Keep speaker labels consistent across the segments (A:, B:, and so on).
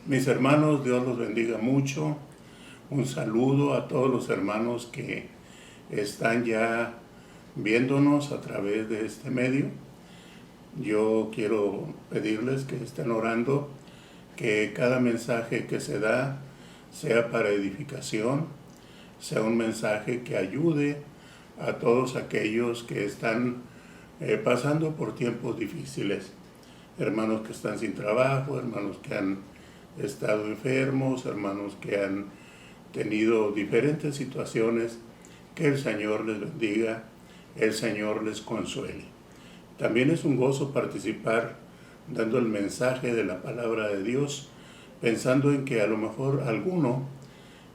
A: Mis hermanos, Dios los bendiga mucho. Un saludo a todos los hermanos que están ya viéndonos a través de este medio. Yo quiero pedirles que estén orando, que cada mensaje que se da sea para edificación, sea un mensaje que ayude a todos aquellos que están pasando por tiempos difíciles. Hermanos que están sin trabajo, hermanos que han estado enfermos, hermanos que han tenido diferentes situaciones. Que el Señor les bendiga, el Señor les consuele. También es un gozo participar dando el mensaje de la palabra de Dios, pensando en que a lo mejor alguno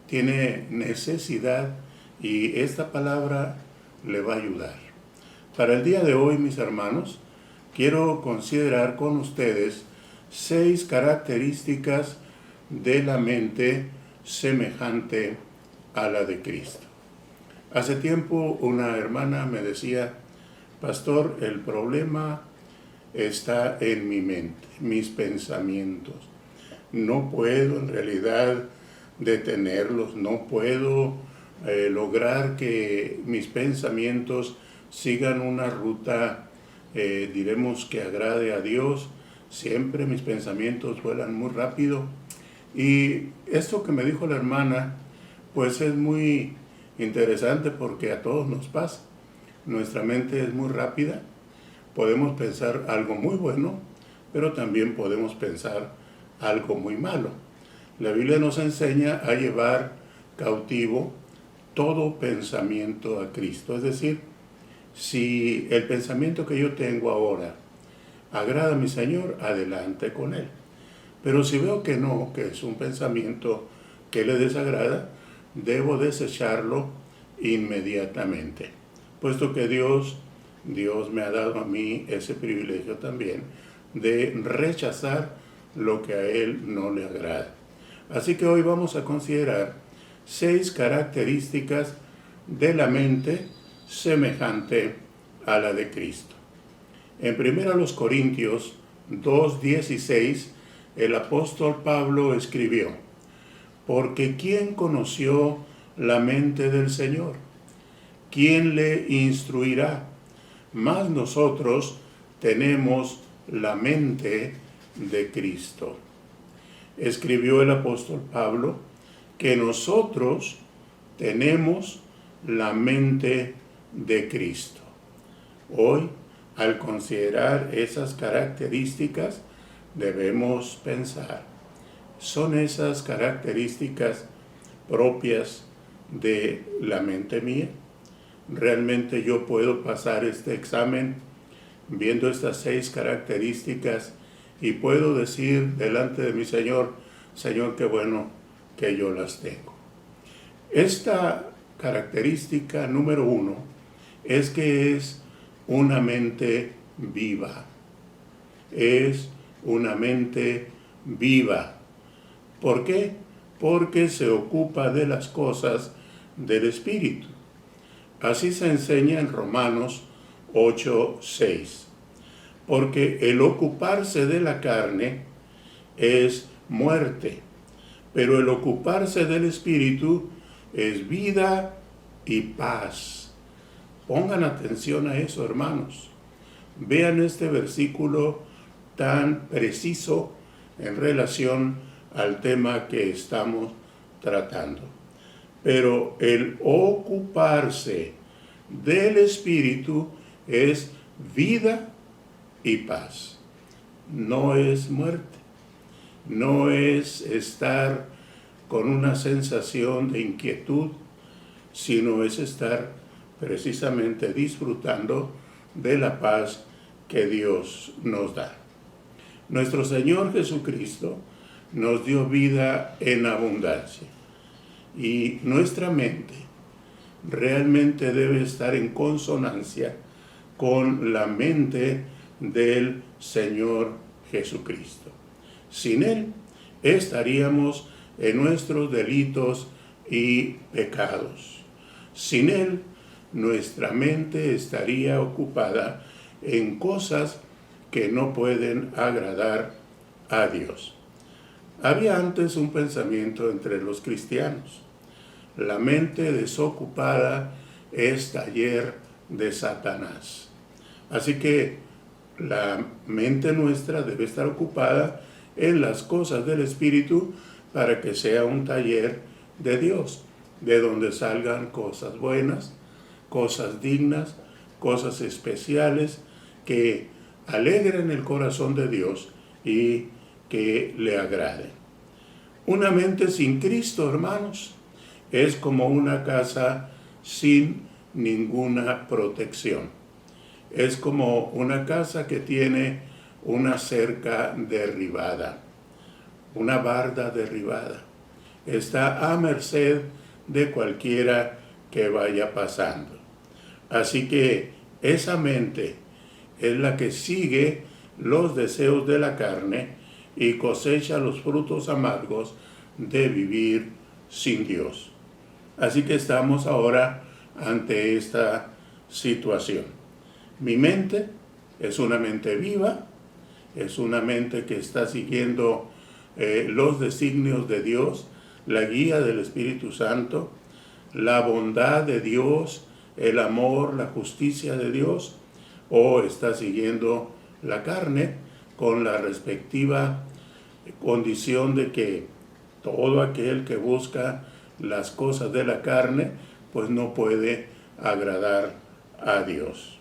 A: tiene necesidad y esta palabra le va a ayudar. Para el día de hoy, mis hermanos, quiero considerar con ustedes 6 características de la mente semejante a la de Cristo. Hace tiempo una hermana me decía: pastor, el problema está en mi mente, mis pensamientos. No puedo en realidad detenerlos, no puedo lograr que mis pensamientos sigan una ruta, diremos que agrade a Dios. Siempre mis pensamientos vuelan muy rápido. Y esto que me dijo la hermana, pues es muy interesante porque a todos nos pasa. Nuestra mente es muy rápida. Podemos pensar algo muy bueno, pero también podemos pensar algo muy malo. La Biblia nos enseña a llevar cautivo todo pensamiento a Cristo. Es decir, si el pensamiento que yo tengo ahora agrada a mi Señor, adelante con él. Pero si veo que no, que es un pensamiento que le desagrada, debo desecharlo inmediatamente. Puesto que Dios me ha dado a mí ese privilegio también de rechazar lo que a Él no le agrada. Así que hoy vamos a considerar 6 características de la mente semejante a la de Cristo. En 1 Corintios 2:16, el apóstol Pablo escribió: porque ¿quién conoció la mente del Señor? ¿Quién le instruirá? Mas nosotros tenemos la mente de Cristo. Escribió el apóstol Pablo que nosotros tenemos la mente de Cristo. Hoy, al considerar esas características, debemos pensar: ¿son esas características propias de la mente mía? ¿Realmente yo puedo pasar este examen viendo estas 6 características y puedo decir delante de mi Señor: Señor, qué bueno que yo las tengo? Esta característica número 1 es que es una mente viva. Es una mente viva. ¿Por qué? Porque se ocupa de las cosas del Espíritu. Así se enseña en Romanos 8:6. Porque el ocuparse de la carne es muerte, pero el ocuparse del Espíritu es vida y paz. Pongan atención a eso, hermanos. Vean este versículo tan preciso en relación al tema que estamos tratando. Pero el ocuparse del Espíritu es vida y paz. No es muerte. No es estar con una sensación de inquietud, sino es estar precisamente disfrutando de la paz que Dios nos da. Nuestro Señor Jesucristo nos dio vida en abundancia y nuestra mente realmente debe estar en consonancia con la mente del Señor Jesucristo. Sin Él estaríamos en nuestros delitos y pecados. Sin Él, nuestra mente estaría ocupada en cosas que no pueden agradar a Dios. Había antes un pensamiento entre los cristianos: la mente desocupada es taller de Satanás. Así que la mente nuestra debe estar ocupada en las cosas del Espíritu para que sea un taller de Dios, de donde salgan cosas buenas, cosas dignas, cosas especiales que alegren el corazón de Dios y que le agraden. Una mente sin Cristo, hermanos, es como una casa sin ninguna protección. Es como una casa que tiene una cerca derribada, una barda derribada. Está a merced de cualquiera que vaya pasando. Así que esa mente es la que sigue los deseos de la carne y cosecha los frutos amargos de vivir sin Dios. Así que estamos ahora ante esta situación. Mi mente es una mente viva, es una mente que está siguiendo los designios de Dios, la guía del Espíritu Santo, la bondad de Dios, el amor, la justicia de Dios, o está siguiendo la carne con la respectiva condición de que todo aquel que busca las cosas de la carne, pues no puede agradar a Dios.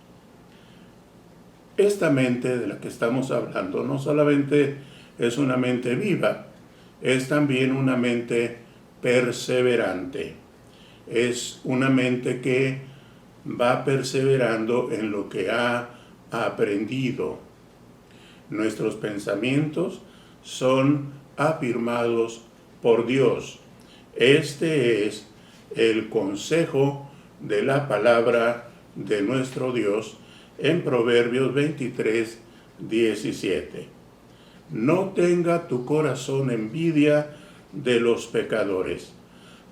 A: Esta mente de la que estamos hablando no solamente es una mente viva, es también una mente perseverante. Es una mente que va perseverando en lo que ha aprendido. Nuestros pensamientos son afirmados por Dios. Este es el consejo de la palabra de nuestro Dios en Proverbios 23, 17. No tenga tu corazón envidia de los pecadores,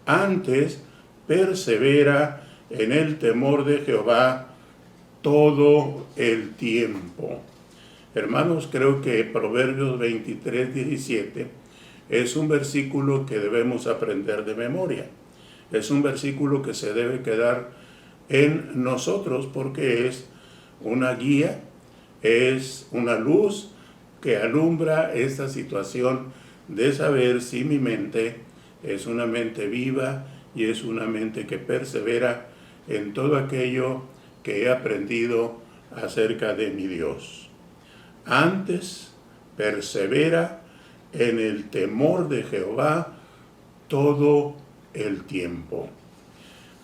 A: antes persevera en el temor de Jehová todo el tiempo. Hermanos, creo que Proverbios 23, 17 es un versículo que debemos aprender de memoria. Es un versículo que se debe quedar en nosotros porque es una guía, es una luz que alumbra esta situación de saber si mi mente es una mente viva y es una mente que persevera en todo aquello que he aprendido acerca de mi Dios. Antes persevera en el temor de Jehová todo el tiempo.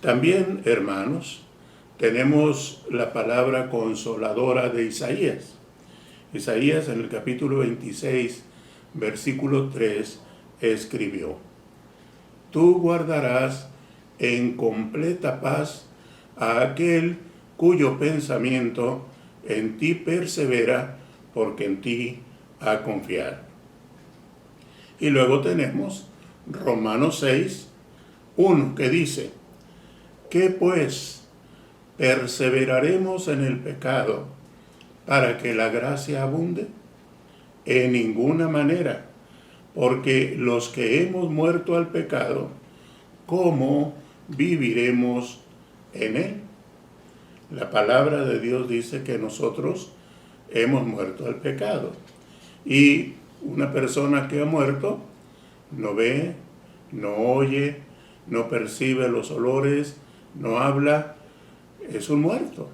A: También, hermanos, tenemos la palabra consoladora de Isaías. Isaías en el capítulo 26, versículo 3, escribió: Tú guardarás en completa paz a aquel cuyo pensamiento en ti persevera, porque en ti ha confiado. Y luego tenemos Romanos 6, 1, que dice: ¿Qué pues? ¿Perseveraremos en el pecado para que la gracia abunde? En ninguna manera, porque los que hemos muerto al pecado, ¿cómo viviremos en él? La palabra de Dios dice que nosotros hemos muerto al pecado. Y una persona que ha muerto no ve, no oye, no percibe los olores, no habla, es un muerto.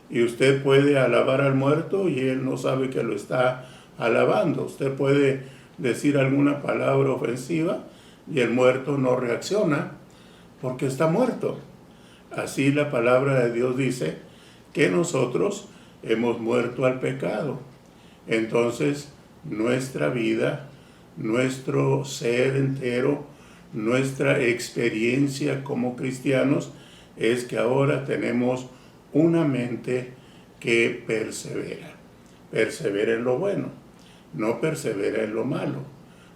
A: Y usted puede alabar al muerto y él no sabe que lo está alabando. Usted puede decir alguna palabra ofensiva y el muerto no reacciona porque está muerto. Así la palabra de Dios dice que nosotros hemos muerto al pecado. Entonces nuestra vida, nuestro ser entero, nuestra experiencia como cristianos es que ahora tenemos una mente que persevera. Persevera en lo bueno, no persevera en lo malo.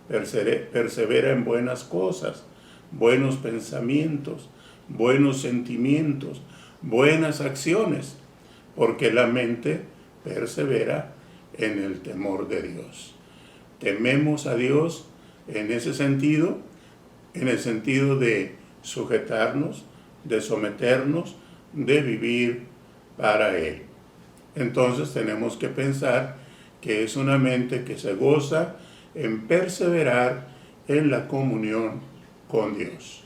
A: Persevera en buenas cosas, buenos pensamientos, buenos sentimientos, buenas acciones, porque la mente persevera en el temor de Dios. Tememos a Dios en ese sentido, en el sentido de sujetarnos, de someternos, de vivir para Él. Entonces tenemos que pensar que es una mente que se goza en perseverar en la comunión con Dios.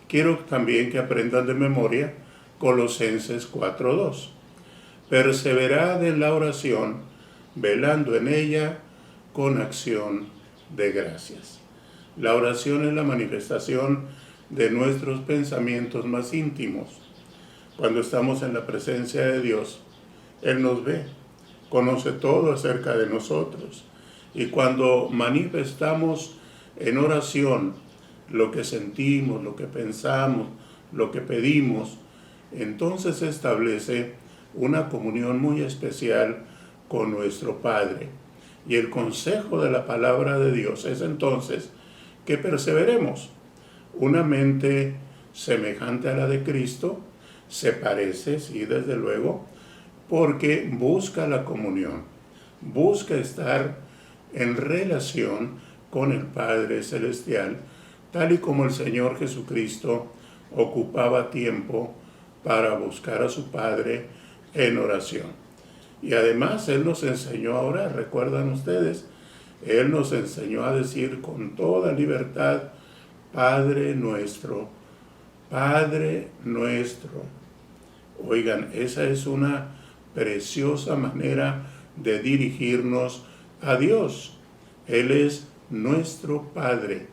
A: Quiero también que aprendan de memoria Colosenses 4:2. Perseverad en la oración, velando en ella con acción de gracias. La oración es la manifestación de nuestros pensamientos más íntimos. Cuando estamos en la presencia de Dios, Él nos ve, conoce todo acerca de nosotros. Y cuando manifestamos en oración lo que sentimos, lo que pensamos, lo que pedimos, entonces se establece una comunión muy especial con nuestro Padre. Y el consejo de la palabra de Dios es entonces que perseveremos. Una mente semejante a la de Cristo se parece, sí, desde luego, porque busca la comunión, busca estar en relación con el Padre Celestial, tal y como el Señor Jesucristo ocupaba tiempo para buscar a su Padre en oración. Y además Él nos enseñó a orar, recuerdan ustedes, Él nos enseñó a decir con toda libertad, Padre nuestro, Padre nuestro. Oigan, esa es una preciosa manera de dirigirnos a Dios. Él es nuestro Padre,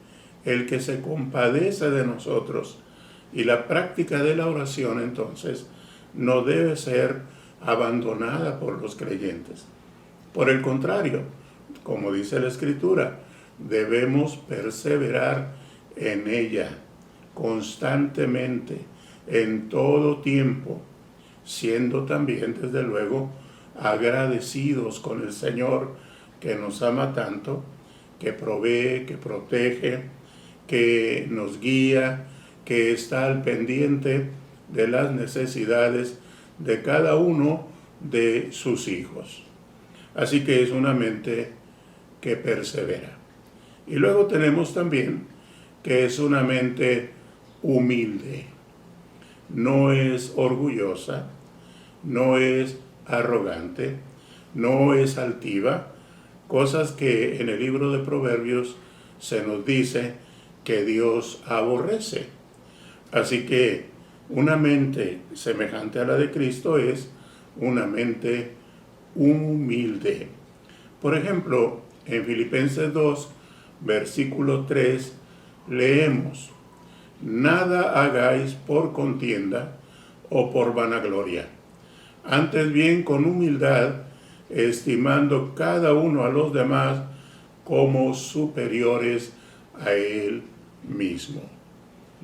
A: el que se compadece de nosotros. Y la práctica de la oración, entonces, no debe ser abandonada por los creyentes. Por el contrario, como dice la Escritura, debemos perseverar en ella constantemente, en todo tiempo, siendo también, desde luego, agradecidos con el Señor que nos ama tanto, que provee, que protege, que nos guía, que está al pendiente de las necesidades de cada uno de sus hijos. Así que es una mente que persevera. Y luego tenemos también que es una mente humilde. No es orgullosa, no es arrogante, no es altiva, cosas que en el libro de Proverbios se nos dice que Dios aborrece. Así que una mente semejante a la de Cristo es una mente humilde. Por ejemplo, en Filipenses 2, versículo 3, leemos: nada hagáis por contienda o por vanagloria, antes bien con humildad, estimando cada uno a los demás como superiores a él mismo.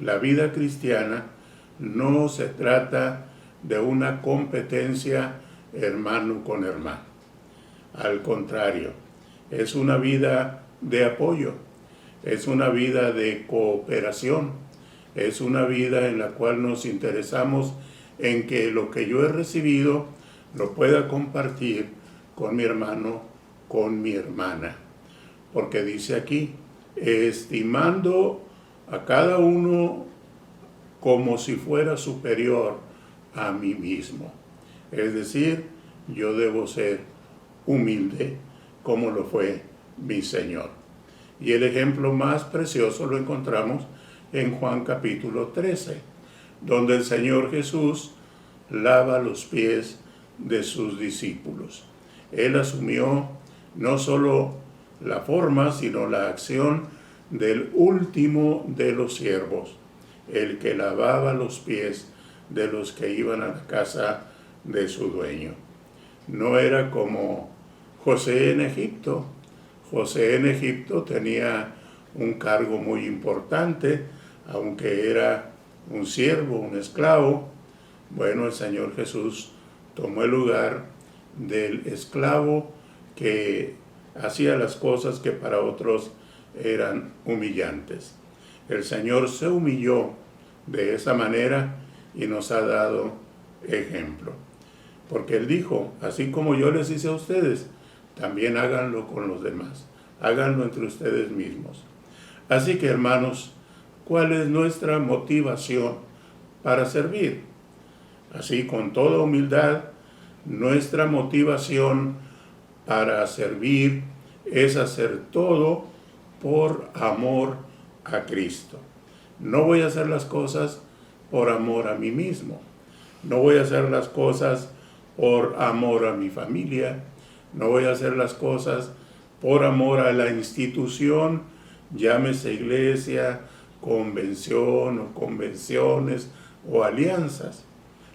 A: La vida cristiana no se trata de una competencia hermano con hermano. Al contrario, es una vida de apoyo, es una vida de cooperación, es una vida en la cual nos interesamos en que lo que yo he recibido lo pueda compartir con mi hermano, con mi hermana. Porque dice aquí, estimando a cada uno como si fuera superior a mí mismo. Es decir, yo debo ser humilde como lo fue mi Señor. Y el ejemplo más precioso lo encontramos en Juan capítulo 13, donde el Señor Jesús lava los pies de sus discípulos. Él asumió no solo la forma, sino la acción del último de los siervos, el que lavaba los pies de los que iban a la casa de su dueño. No era como José en Egipto. José en Egipto tenía un cargo muy importante, aunque era un siervo, un esclavo. Bueno, el Señor Jesús tomó el lugar del esclavo que hacía las cosas que para otros eran humillantes. El Señor se humilló de esa manera y nos ha dado ejemplo. Porque Él dijo, así como yo les hice a ustedes, también háganlo con los demás. Háganlo entre ustedes mismos. Así que, hermanos, ¿cuál es nuestra motivación para servir? Así, con toda humildad, nuestra motivación para servir es hacer todo por amor a Cristo. No voy a hacer las cosas por amor a mí mismo. No voy a hacer las cosas por amor a mi familia. No voy a hacer las cosas por amor a la institución, llámese iglesia, convención o convenciones o alianzas.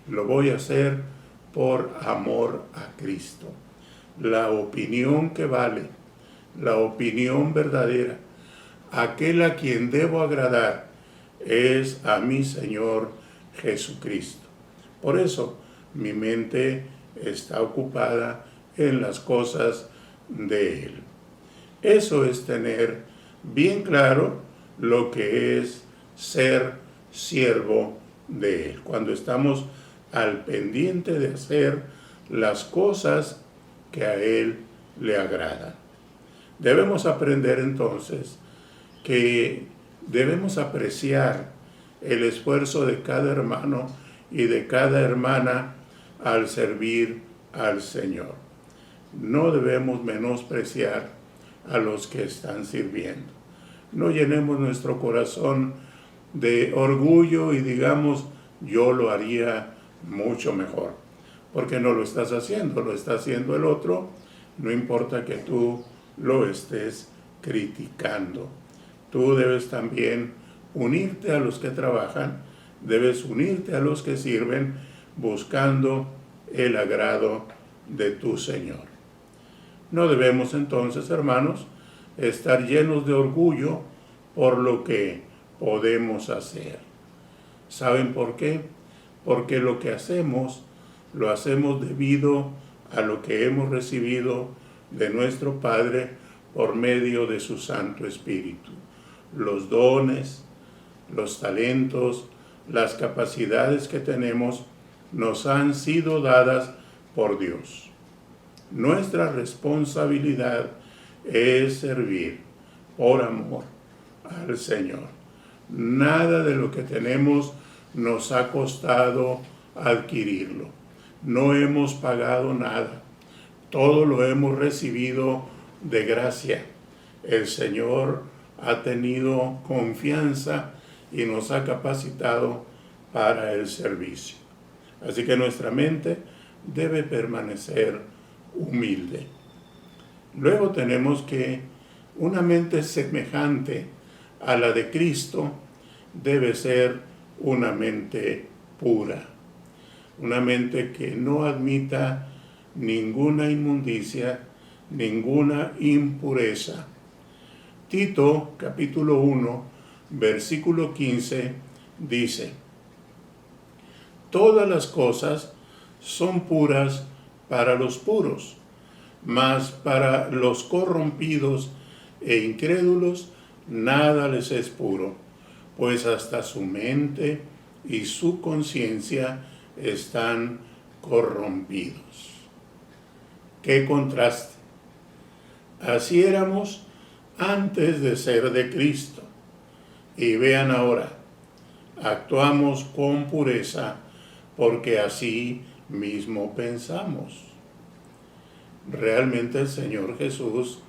A: Lo voy a hacer por amor a Cristo. La opinión que vale, la opinión verdadera, aquel a quien debo agradar es a mi Señor Jesucristo. Por eso mi mente está ocupada en las cosas de Él. Eso es tener bien claro lo que es ser siervo de Él. Cuando estamos al pendiente de hacer las cosas que a Él le agradan. Debemos aprender entonces que debemos apreciar el esfuerzo de cada hermano y de cada hermana al servir al Señor. No debemos menospreciar a los que están sirviendo. No llenemos nuestro corazón de orgullo y digamos, yo lo haría mucho mejor, porque no lo estás haciendo, lo está haciendo el otro, no importa que tú lo estés criticando. Tú debes también unirte a los que trabajan, debes unirte a los que sirven, buscando el agrado de tu Señor. No debemos entonces, hermanos, estar llenos de orgullo por lo que podemos hacer. ¿Saben por qué? Porque lo que hacemos, lo hacemos debido a lo que hemos recibido de nuestro Padre por medio de su Santo Espíritu. Los dones, los talentos, las capacidades que tenemos nos han sido dadas por Dios. Nuestra responsabilidad es servir por amor al Señor. Nada de lo que tenemos nos ha costado adquirirlo. No hemos pagado nada. Todo lo hemos recibido de gracia. El Señor ha tenido confianza y nos ha capacitado para el servicio. Así que nuestra mente debe permanecer humilde. Luego tenemos que una mente semejante a la de Cristo debe ser una mente pura, una mente que no admita ninguna inmundicia, ninguna impureza. Tito, capítulo 1, versículo 15, dice: todas las cosas son puras para los puros, mas para los corrompidos e incrédulos nada les es puro, pues hasta su mente y su conciencia están corrompidos. ¡Qué contraste! Así éramos antes de ser de Cristo. Y vean ahora, actuamos con pureza porque así mismo pensamos. Realmente el Señor Jesús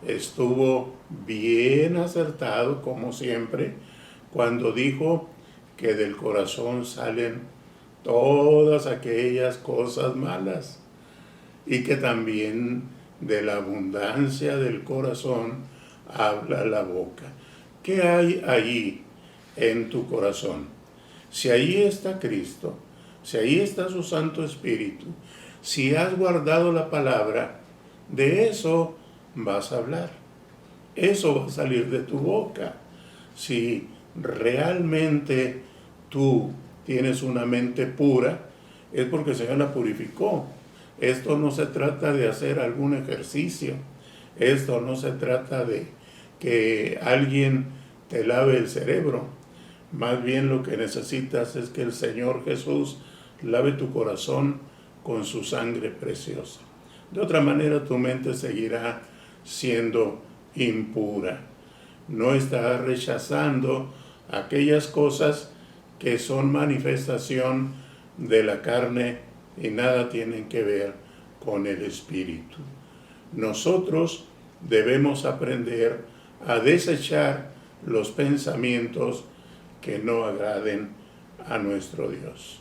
A: estuvo bien acertado, como siempre, cuando dijo que del corazón salen todas aquellas cosas malas y que también de la abundancia del corazón habla la boca. ¿Qué hay allí en tu corazón? Si allí está Cristo, si allí está su Santo Espíritu, si has guardado la palabra, de eso vas a hablar. Eso va a salir de tu boca. Si realmente tú tienes una mente pura, es porque el Señor la purificó. Esto no se trata de hacer algún ejercicio. Esto no se trata de que alguien te lave el cerebro. Más bien lo que necesitas es que el Señor Jesús lave tu corazón con su sangre preciosa. De otra manera tu mente seguirá siendo impura. no está rechazando aquellas cosas que son manifestación de la carne y nada tienen que ver con el espíritu. Nosotros debemos aprender a desechar los pensamientos que no agraden a nuestro Dios.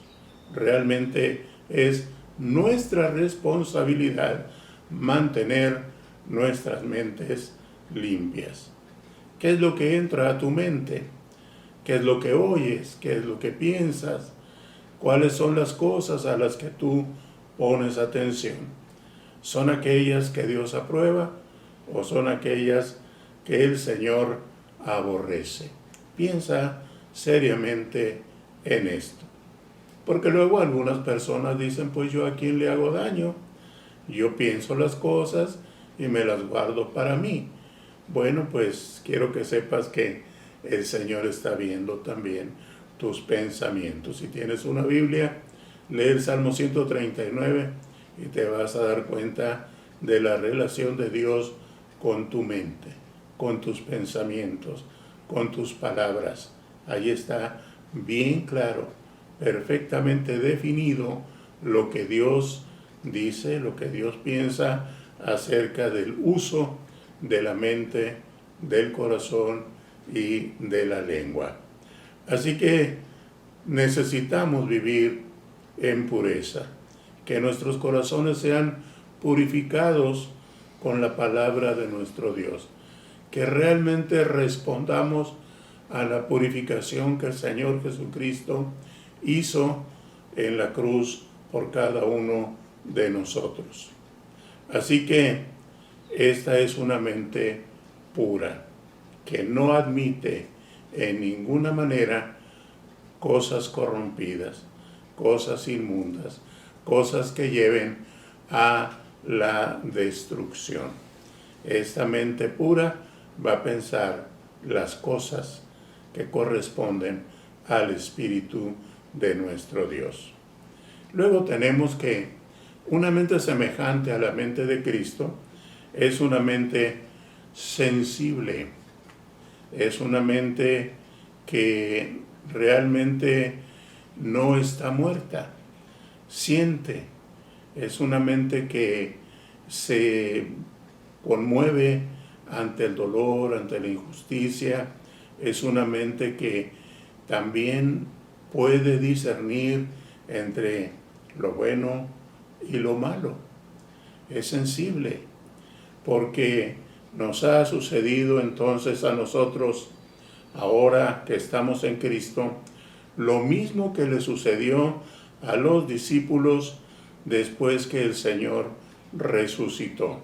A: Realmente es nuestra responsabilidad mantener nuestras mentes limpias. ¿Qué es lo que entra a tu mente? ¿Qué es lo que oyes? ¿Qué es lo que piensas? ¿Cuáles son las cosas a las que tú pones atención? ¿Son aquellas que Dios aprueba o son aquellas que el Señor aborrece? Piensa seriamente en esto. Porque luego algunas personas dicen, pues yo a quién le hago daño, yo pienso las cosas y me las guardo para mí. Bueno, pues quiero que sepas que el Señor está viendo también tus pensamientos. Si tienes una Biblia, lee el Salmo 139 y te vas a dar cuenta de la relación de Dios con tu mente, con tus pensamientos, con tus palabras. Ahí está bien claro, perfectamente definido lo que Dios dice, lo que Dios piensa acerca del uso de la mente, del corazón y de la lengua. Así que necesitamos vivir en pureza, que nuestros corazones sean purificados con la palabra de nuestro Dios, que realmente respondamos a la purificación que el Señor Jesucristo hizo en la cruz por cada uno de nosotros. Así que esta es una mente pura, que no admite en ninguna manera cosas corrompidas, cosas inmundas, cosas que lleven a la destrucción. Esta mente pura va a pensar las cosas que corresponden al Espíritu de nuestro Dios. Luego tenemos que una mente semejante a la mente de Cristo es una mente sensible, es una mente que realmente no está muerta, siente, es una mente que se conmueve ante el dolor, ante la injusticia, es una mente que también puede discernir entre lo bueno y lo malo. Es sensible, porque nos ha sucedido entonces a nosotros, ahora que estamos en Cristo, lo mismo que le sucedió a los discípulos después que el Señor resucitó.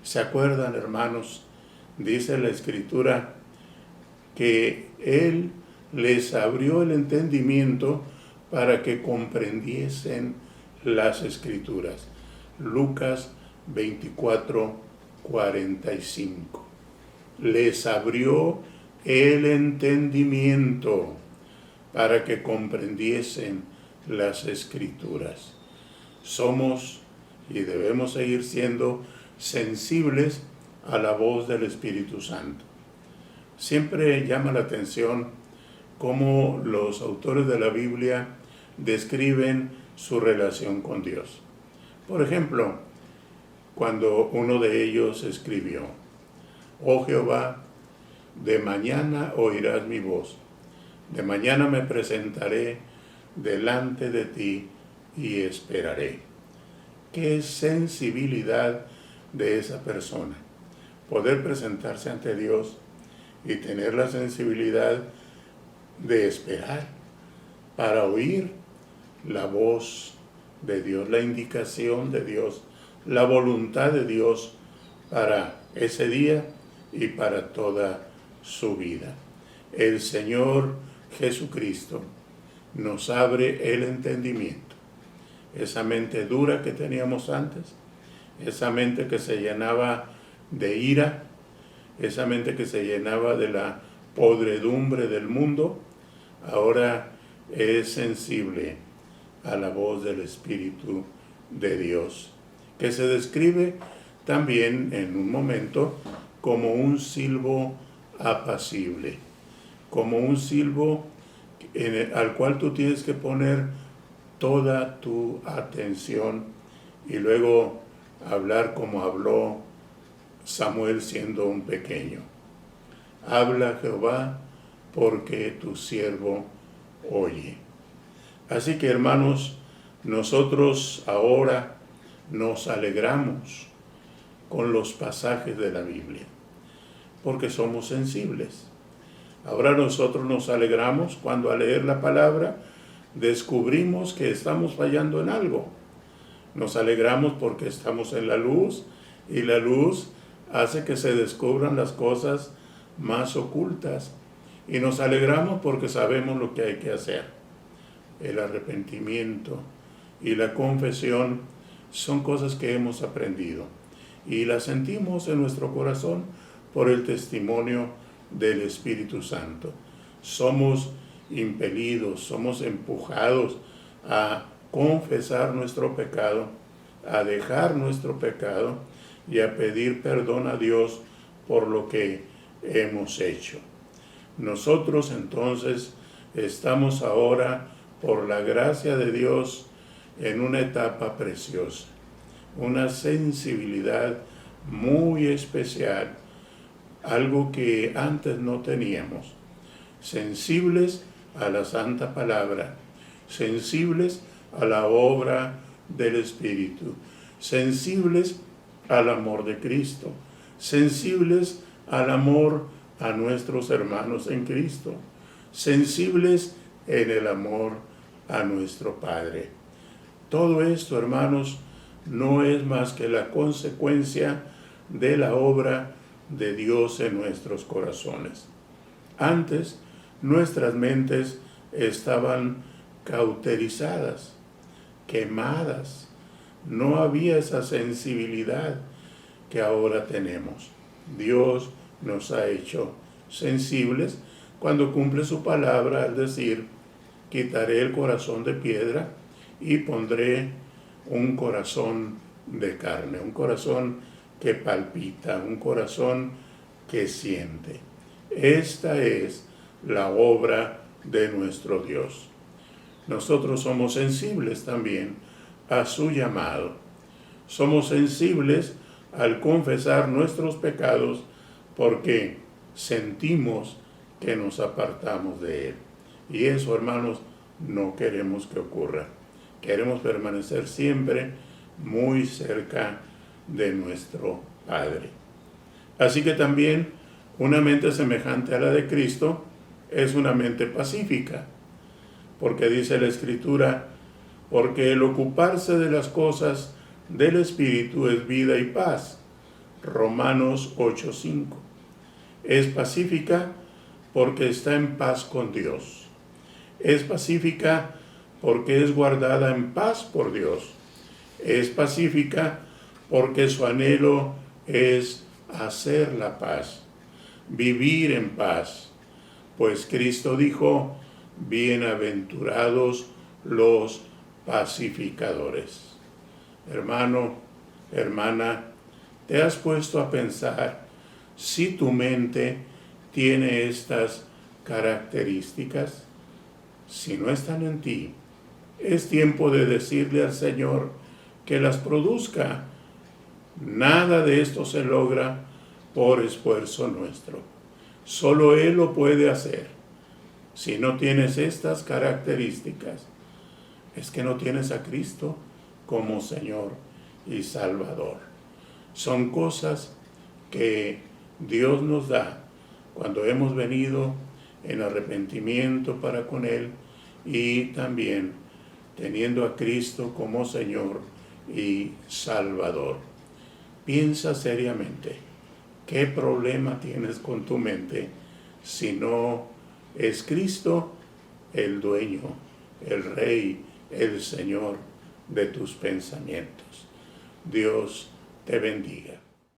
A: ¿Se acuerdan, hermanos? Dice la Escritura que Él les abrió el entendimiento para que comprendiesen las Escrituras. Lucas 24:45. Les abrió el entendimiento para que comprendiesen las Escrituras. Somos y debemos seguir siendo sensibles a la voz del Espíritu Santo. Siempre llama la atención cómo los autores de la Biblia describen su relación con Dios. Por ejemplo, cuando uno de ellos escribió: Oh Jehová, de mañana oirás mi voz, de mañana me presentaré delante de ti y esperaré. Qué sensibilidad de esa persona, poder presentarse ante Dios y tener la sensibilidad de esperar para oír la voz de Dios, la indicación de Dios, la voluntad de Dios para ese día y para toda su vida. El Señor Jesucristo nos abre el entendimiento. Esa mente dura que teníamos antes, esa mente que se llenaba de ira, esa mente que se llenaba de la podredumbre del mundo, ahora es sensible a la voz del Espíritu de Dios, que se describe también en un momento como un silbo apacible, como un silbo al cual tú tienes que poner toda tu atención y luego hablar como habló Samuel siendo un pequeño. Habla, Jehová, porque tu siervo oye. Así que, hermanos, nosotros ahora nos alegramos con los pasajes de la Biblia, porque somos sensibles. Ahora nosotros nos alegramos cuando al leer la palabra descubrimos que estamos fallando en algo. Nos alegramos porque estamos en la luz y la luz hace que se descubran las cosas más ocultas. Y nos alegramos porque sabemos lo que hay que hacer. El arrepentimiento y la confesión son cosas que hemos aprendido y las sentimos en nuestro corazón por el testimonio del Espíritu Santo. Somos impelidos, somos empujados a confesar nuestro pecado, a dejar nuestro pecado y a pedir perdón a Dios por lo que hemos hecho. Nosotros entonces estamos ahora, por la gracia de Dios, en una etapa preciosa, una sensibilidad muy especial, algo que antes no teníamos, sensibles a la santa palabra, sensibles a la obra del Espíritu, sensibles al amor de Cristo, sensibles al amor a nuestros hermanos en Cristo, sensibles en el amor a nuestro Padre. Todo esto, hermanos, no es más que la consecuencia de la obra de Dios en nuestros corazones. Antes, nuestras mentes estaban cauterizadas, quemadas. No había esa sensibilidad que ahora tenemos. Dios nos ha hecho sensibles cuando cumple su palabra al decir: quitaré el corazón de piedra y pondré un corazón de carne, un corazón que palpita, un corazón que siente. Esta es la obra de nuestro Dios. Nosotros somos sensibles también a su llamado. Somos sensibles al confesar nuestros pecados porque sentimos que nos apartamos de Él. Y eso, hermanos, no queremos que ocurra. Queremos permanecer siempre muy cerca de nuestro Padre. Así que también una mente semejante a la de Cristo es una mente pacífica, porque dice la Escritura: porque el ocuparse de las cosas del Espíritu es vida y paz. Romanos 8:5. Es pacífica porque está en paz con Dios. Es pacífica porque es guardada en paz por Dios. Es pacífica porque su anhelo es hacer la paz, vivir en paz. Pues Cristo dijo: bienaventurados los pacificadores. Hermano, hermana, ¿te has puesto a pensar si tu mente tiene estas características? Si no están en ti, es tiempo de decirle al Señor que las produzca. Nada de esto se logra por esfuerzo nuestro. Solo Él lo puede hacer. Si no tienes estas características, es que no tienes a Cristo como Señor y Salvador. Son cosas que Dios nos da cuando hemos venido en arrepentimiento para con Él y también teniendo a Cristo como Señor y Salvador. Piensa seriamente, ¿qué problema tienes con tu mente si no es Cristo el dueño, el Rey, el Señor de tus pensamientos? Dios te bendiga.